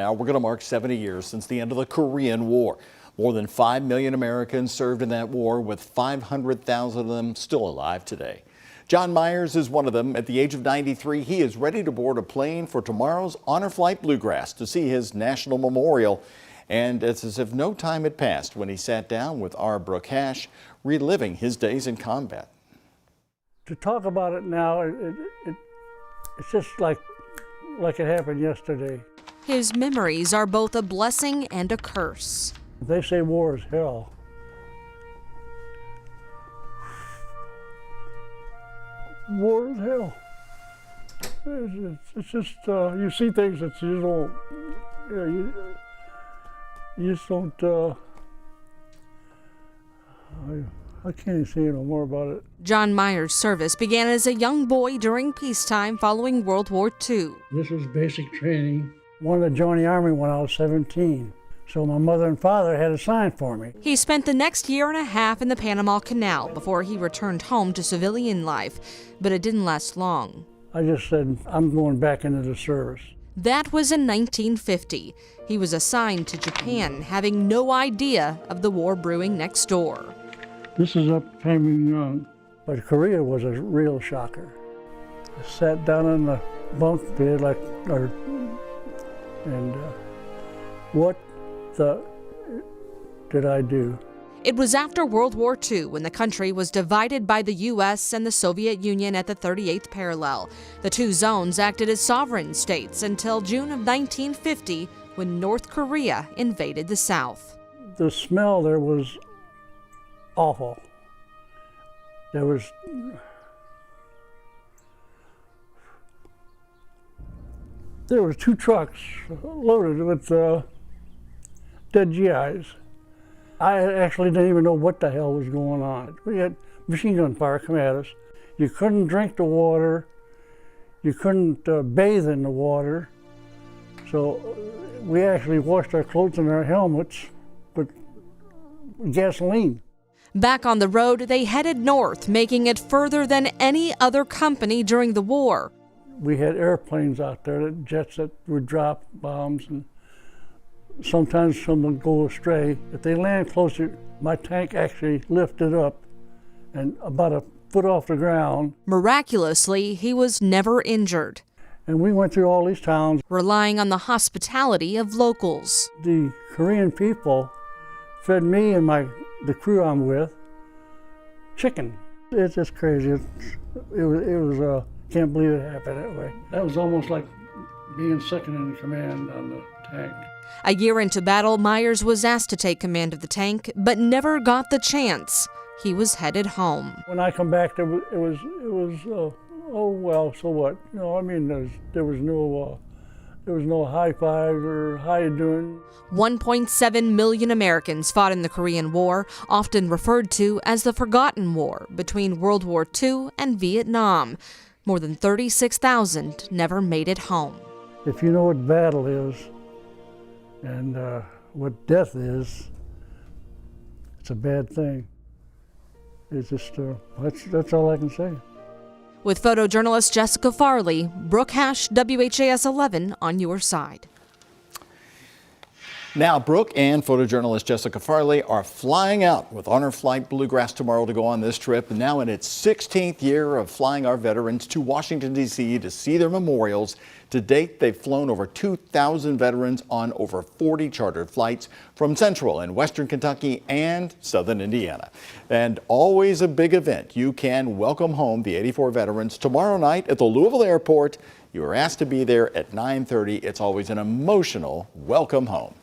Now we're going to mark 70 years since the end of the Korean War. More than 5 million Americans served in that war, with 500,000 of them still alive today. John Meyers is one of them. At the age of 93, he is ready to board a plane for tomorrow's Honor Flight Bluegrass to see his national memorial. And it's as if no time had passed when he sat down with our Brooke Hash, reliving his days in combat. To talk about it now, it's just like it happened yesterday. His memories are both a blessing and a curse. They say war is hell. War is hell. It's just, you see things that you don't, you just don't, I can't even say no more about it. John Meyers' service began as a young boy during peacetime following World War II. This was basic training. Wanted to join the Army when I was 17. So my mother and father had a sign for me. He spent the next year and a half in the Panama Canal before he returned home to civilian life, but it didn't last long. I just said, I'm going back into the service. That was in 1950. He was assigned to Japan, having no idea of the war brewing next door. This is up Panama Young, but Korea was a real shocker. I sat down in the bunk bed what did I do? It was after World War II when the country was divided by the U.S. and the Soviet Union at the 38th parallel. The two zones acted as sovereign states until June of 1950 when North Korea invaded the South. The smell there was awful. There was two trucks loaded with dead GIs. I actually didn't even know what the hell was going on. We had machine gun fire come at us. You couldn't drink the water. You couldn't bathe in the water. So we actually washed our clothes and our helmets with gasoline. Back on the road, they headed north, making it further than any other company during the war. We had airplanes out there, jets that would drop bombs, and sometimes some would go astray. If they land closer, my tank actually lifted up and about a foot off the ground. Miraculously, he was never injured. And we went through all these towns, relying on the hospitality of locals. The Korean people fed me and the crew I'm with chicken. It's just crazy. It was can't believe it happened that way. That was almost like being second in command on the tank. A year into battle, Meyers was asked to take command of the tank, but never got the chance. He was headed home. When I come back, it was oh well, so what? You know, I mean, there was no high five or how you doing. 1.7 million Americans fought in the Korean War, often referred to as the Forgotten War, between World War II and Vietnam. More than 36,000 never made it home. If you know what battle is and what death is, it's a bad thing. It's just, that's all I can say. With photojournalist Jessica Farley, Brooke Hash, WHAS 11 on your side. Now, Brooke and photojournalist Jessica Farley are flying out with Honor Flight Bluegrass tomorrow to go on this trip, now in its 16th year of flying our veterans to Washington, D.C. to see their memorials. To date, they've flown over 2,000 veterans on over 40 chartered flights from Central and Western Kentucky and Southern Indiana. And always a big event. You can welcome home the 84 veterans tomorrow night at the Louisville Airport. You are asked to be there at 9:30. It's always an emotional welcome home.